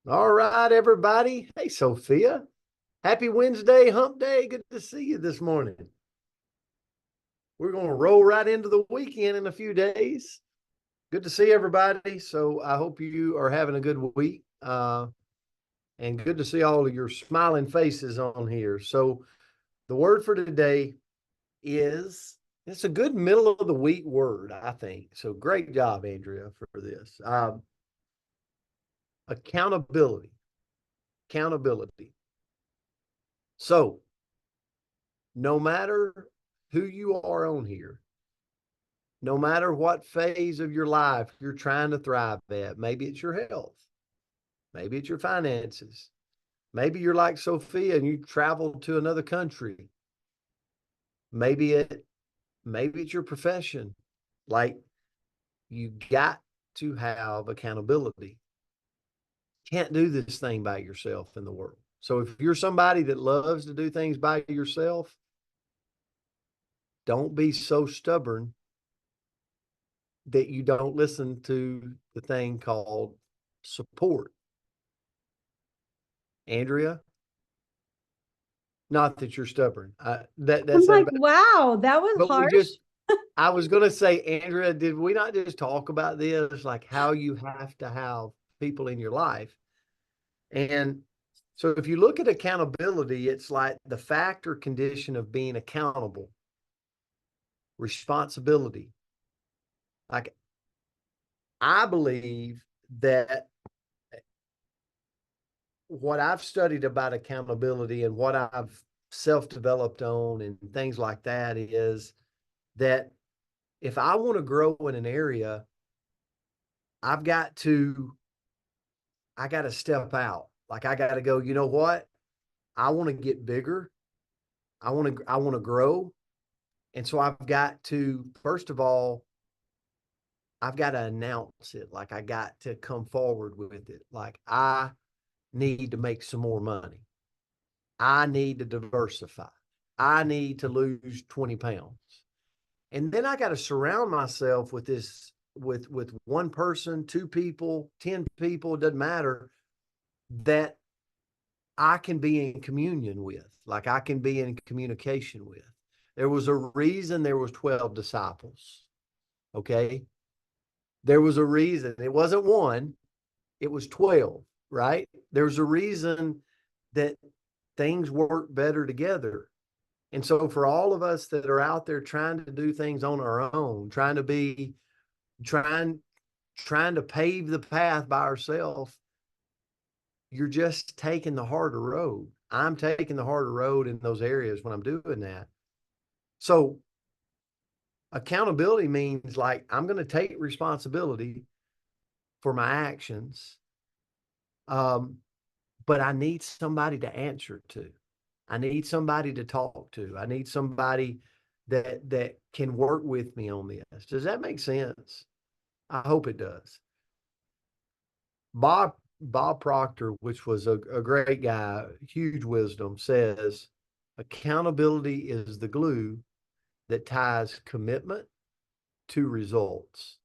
All right, everybody. Hey, Sophia. Happy Wednesday, hump day. Good to see you this morning. We're going to roll right into the weekend in a few days. Good to see everybody. So I hope you are having a good week. And good to see all of your smiling faces on here. So the word for today is it's a good middle of the week word, I think. So great job, Andrea, for this. Accountability. Accountability. So no matter who you are on here, no matter what phase of your life you're trying to thrive at, maybe it's your health, maybe it's your finances, maybe you're like Sophia and you traveled to another country, maybe it's your profession. Like, you got to have accountability. Can't do this thing by yourself in the world. So if you're somebody that loves to do things by yourself, don't be so stubborn that you don't listen to the thing called support. Andrea, not that you're stubborn. I'm That's like, about, wow, that was but harsh. I was going to say, Andrea, did we not just talk about this, like how you have to have people in your life? And so if you look at accountability, it's like the fact or condition of being accountable, responsibility. Like, I believe that what I've studied about accountability and what I've self-developed on and things like that is that if I want to grow in an area, I've got to I got to step out. Like, I got to go, you know what? I want to get bigger. I want to grow. And so I've got to, first of all, I've got to announce it. Like, I got to come forward with it. Like, I need to make some more money. I need to diversify. I need to lose 20 pounds. And then I got to surround myself with this, with one person, two people, 10 people, it doesn't matter, that I can be in communion with, like I can be in communication with. There was a reason there was 12 disciples. Okay. There was a reason. It wasn't one, it was 12, right? There's a reason that things work better together. And so for all of us that are out there trying to do things on our own, trying trying to pave the path by ourselves, you're just taking the harder road. I'm taking the harder road in those areas when I'm doing that. So accountability means, like, I'm going to take responsibility for my actions. Um, but I need somebody to answer to. I need somebody to talk to. I need somebody that can work with me on this. Does that make sense? I hope it does. Bob Proctor, which was a great guy, huge wisdom, says accountability is the glue that ties commitment to results.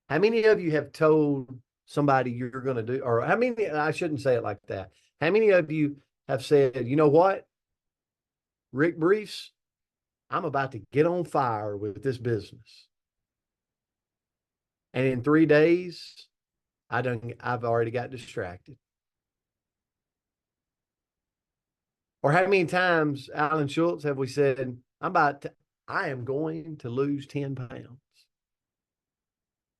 How many of you have told somebody you're going to do, or how many, I shouldn't say it like that. How many of you have said, you know what, Rick Briefs, I'm about to get on fire with this business. And in 3 days, I've already got distracted. Or how many times, Alan Schultz, have we said, I am going to lose 10 pounds.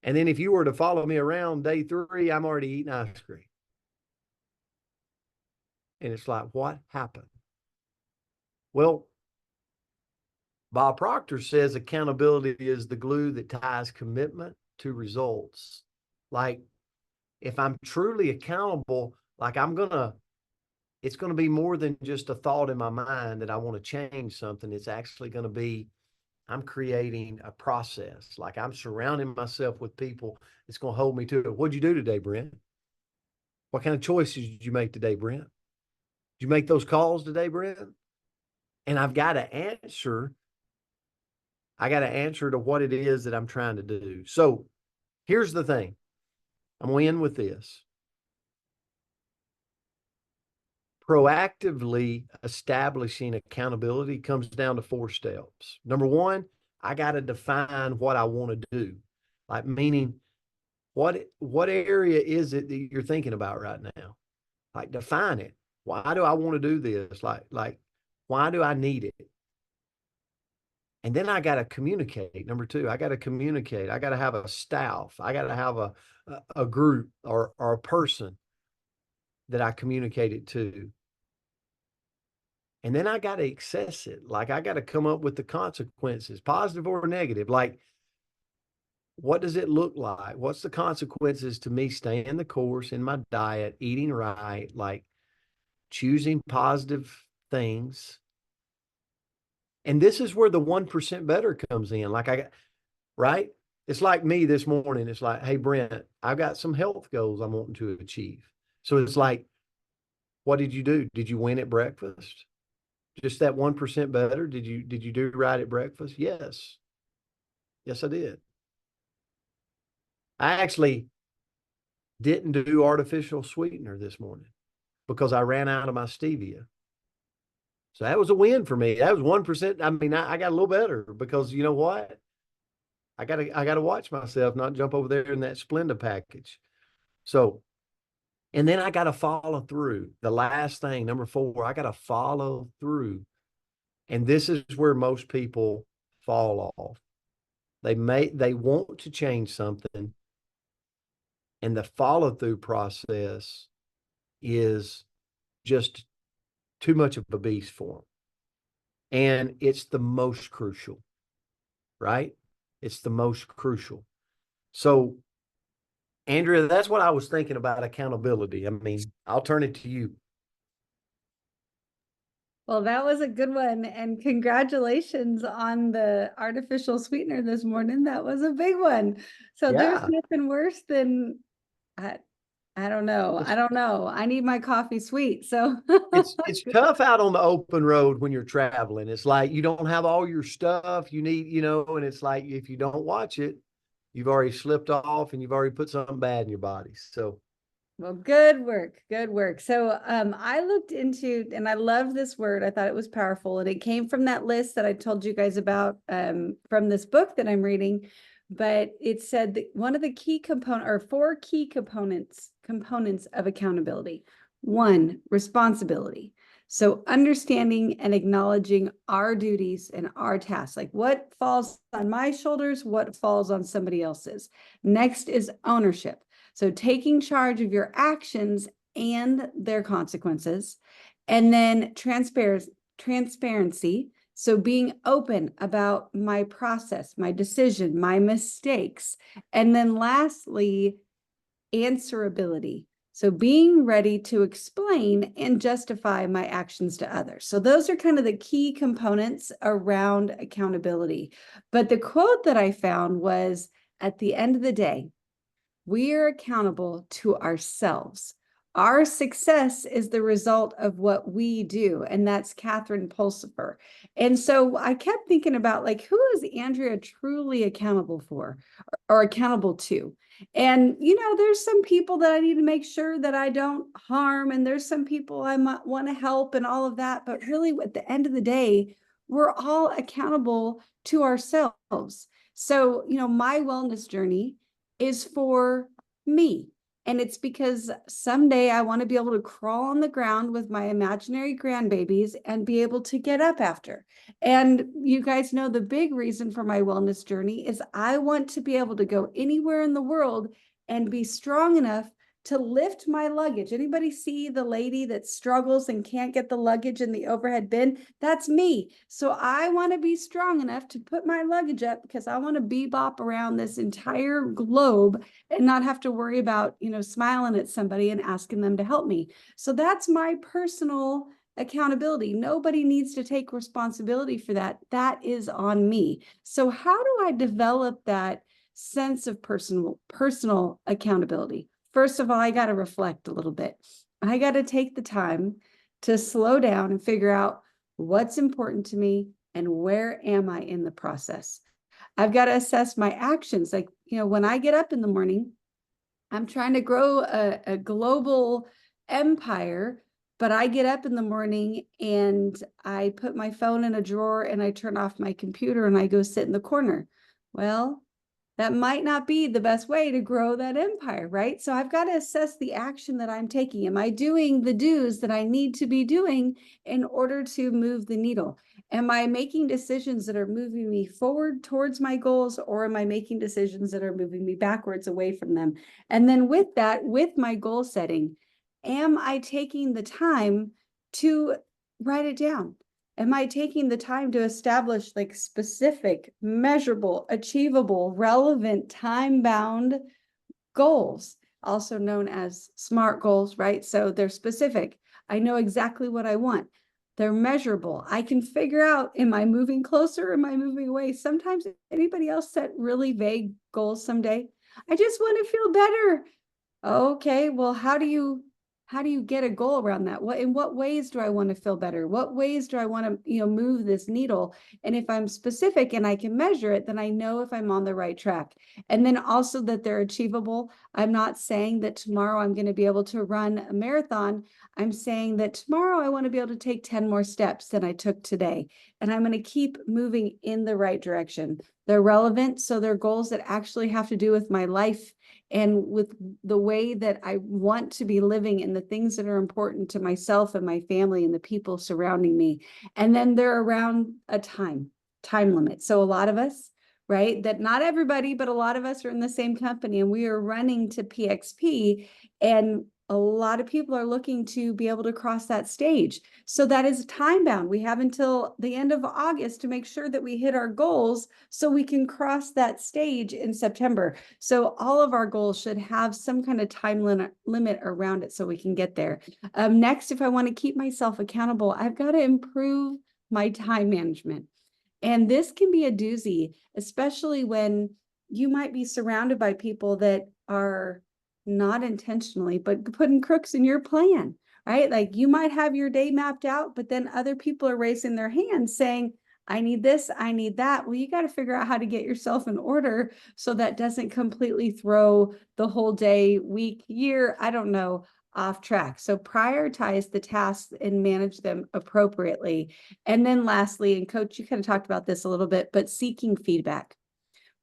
And then if you were to follow me around day 3, I'm already eating ice cream. And it's like, what happened? Well, Bob Proctor says accountability is the glue that ties commitment to results. Like, if I'm truly accountable, like, it's going to be more than just a thought in my mind that I want to change something. It's actually going to be, I'm creating a process. Like, I'm surrounding myself with people that's going to hold me to it. What'd you do today, Brent? What kind of choices did you make today, Brent? Did you make those calls today, Brent? And I've got to answer. I got to answer to what it is that I'm trying to do. So here's the thing. I'm going to end with this. proactively establishing accountability comes down to 4 steps. Number one, I got to define what I want to do. Like, meaning, what area is it that you're thinking about right now? Like, define it. Why do I want to do this? Like, why do I need it? And then I got to communicate. Number two, I got to communicate. I got to have a staff. I got to have a group or a person that I communicate it to. And then I got to access it. Like, I got to come up with the consequences, positive or negative. Like, what does it look like? What's the consequences to me staying the course in my diet, eating right, like choosing positive things? And this is where the 1% better comes in. Like, right? It's like me this morning. It's like, hey, Brent, I've got some health goals I'm wanting to achieve. So it's like, what did you do? Did you win at breakfast? Just that 1% better? Did you do right at breakfast? Yes. Yes, I did. I actually didn't do artificial sweetener this morning because I ran out of my stevia. So that was a win for me. That was 1%. I mean, I got a little better because you know what? I gotta watch myself, not jump over there in that Splenda package. So, and then I gotta follow through. The last thing, number 4, I gotta follow through. And this is where most people fall off. They want to change something, and the follow through process is just too much of a beast for them. And it's the most crucial, right? It's the most crucial. So, Andrea, that's what I was thinking about accountability. I mean, I'll turn it to you. Well, that was a good one. And congratulations on the artificial sweetener this morning. That was a big one. So there's Yeah. nothing worse than, I don't know. I don't know. I need my coffee sweet. So It's tough out on the open road when you're traveling. It's like you don't have all your stuff you need, and it's like if you don't watch it, you've already slipped off and you've already put something bad in your body. So, well, good work. Good work. So I looked into, and I love this word. I thought it was powerful. And it came from that list that I told you guys about from this book that I'm reading. But it said that one of the key component or 4 key components of accountability. 1, responsibility. So understanding and acknowledging our duties and our tasks, like what falls on my shoulders, what falls on somebody else's. Next is ownership. So taking charge of your actions and their consequences. And then transparency. So being open about my process, my decision, my mistakes. And then lastly, answerability. So being ready to explain and justify my actions to others. So those are kind of the key components around accountability. But the quote that I found was, at the end of the day, we are accountable to ourselves. Our success is the result of what we do. And that's Catherine Pulsifer. And so I kept thinking about, like, who is Andrea truly accountable for or accountable to? And, there's some people that I need to make sure that I don't harm. And there's some people I might want to help and all of that. But really, at the end of the day, we're all accountable to ourselves. So, my wellness journey is for me. And it's because someday I want to be able to crawl on the ground with my imaginary grandbabies and be able to get up after. And you guys know the big reason for my wellness journey is I want to be able to go anywhere in the world and be strong enough to lift my luggage. Anybody see the lady that struggles and can't get the luggage in the overhead bin? That's me. So I want to be strong enough to put my luggage up because I want to bebop around this entire globe and not have to worry about, smiling at somebody and asking them to help me. So that's my personal accountability. Nobody needs to take responsibility for that. That is on me. So how do I develop that sense of personal accountability? First of all, I got to reflect a little bit. I got to take the time to slow down and figure out what's important to me and where am I in the process. I've got to assess my actions. Like, when I get up in the morning, I'm trying to grow a global empire. but I get up in the morning and I put my phone in a drawer and I turn off my computer and I go sit in the corner. Well, that might not be the best way to grow that empire, right? So I've got to assess the action that I'm taking. Am I doing the do's that I need to be doing in order to move the needle? Am I making decisions that are moving me forward towards my goals, or am I making decisions that are moving me backwards away from them? And then with that, with my goal setting, am I taking the time to write it down? Am I taking the time to establish like specific, measurable, achievable, relevant, time-bound goals, also known as SMART goals, right? So they're specific. I know exactly what I want. They're measurable. I can figure out, am I moving closer? Am I moving away? Sometimes anybody else set really vague goals someday? I just want to feel better. Okay, well, how do you get a goal around that? In what ways do I want to feel better? What ways do I want to, move this needle? And if I'm specific and I can measure it, then I know if I'm on the right track. And then also that they're achievable. I'm not saying that tomorrow I'm going to be able to run a marathon. I'm saying that tomorrow I want to be able to take 10 more steps than I took today. And I'm going to keep moving in the right direction. They're relevant, so they're goals that actually have to do with my life and with the way that I want to be living and the things that are important to myself and my family and the people surrounding me. And then they're around a time limit. So a lot of us, right, that not everybody, but a lot of us are in the same company and we are running to PXP, and a lot of people are looking to be able to cross that stage. So that is time bound. We have until the end of August to make sure that we hit our goals so we can cross that stage in September. So all of our goals should have some kind of time limit around it so we can get there. Next, if I want to keep myself accountable, I've got to improve my time management. And this can be a doozy, especially when you might be surrounded by people that are not intentionally, but putting crooks in your plan, right? Like you might have your day mapped out, but then other people are raising their hands saying, I need this, I need that. Well, you got to figure out how to get yourself in order so that doesn't completely throw the whole day, week, year, I don't know, off track. So prioritize the tasks and manage them appropriately. And then lastly, and Coach, you kind of talked about this a little bit, but seeking feedback.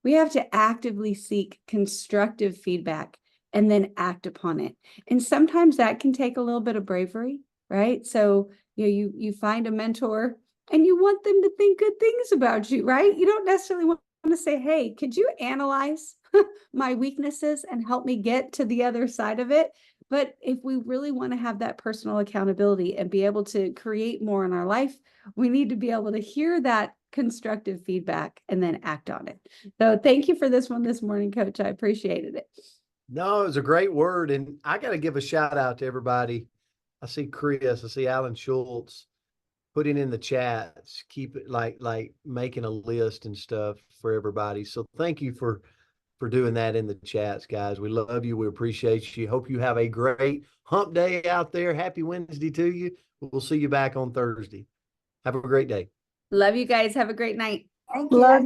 We have to actively seek constructive feedback and then act upon it. And sometimes that can take a little bit of bravery, right? So, you find a mentor and you want them to think good things about you, right? You don't necessarily want to say, hey, could you analyze my weaknesses and help me get to the other side of it? But if we really want to have that personal accountability and be able to create more in our life, we need to be able to hear that constructive feedback and then act on it. So thank you for this one this morning, Coach. I appreciated it. No, it was a great word. And I got to give a shout out to everybody. I see Chris, I see Alan Schultz putting in the chats, keep it like making a list and stuff for everybody. So thank you for doing that in the chats, guys. We love you. We appreciate you. Hope you have a great hump day out there. Happy Wednesday to you. We'll see you back on Thursday. Have a great day. Love you guys. Have a great night. Thank you. Love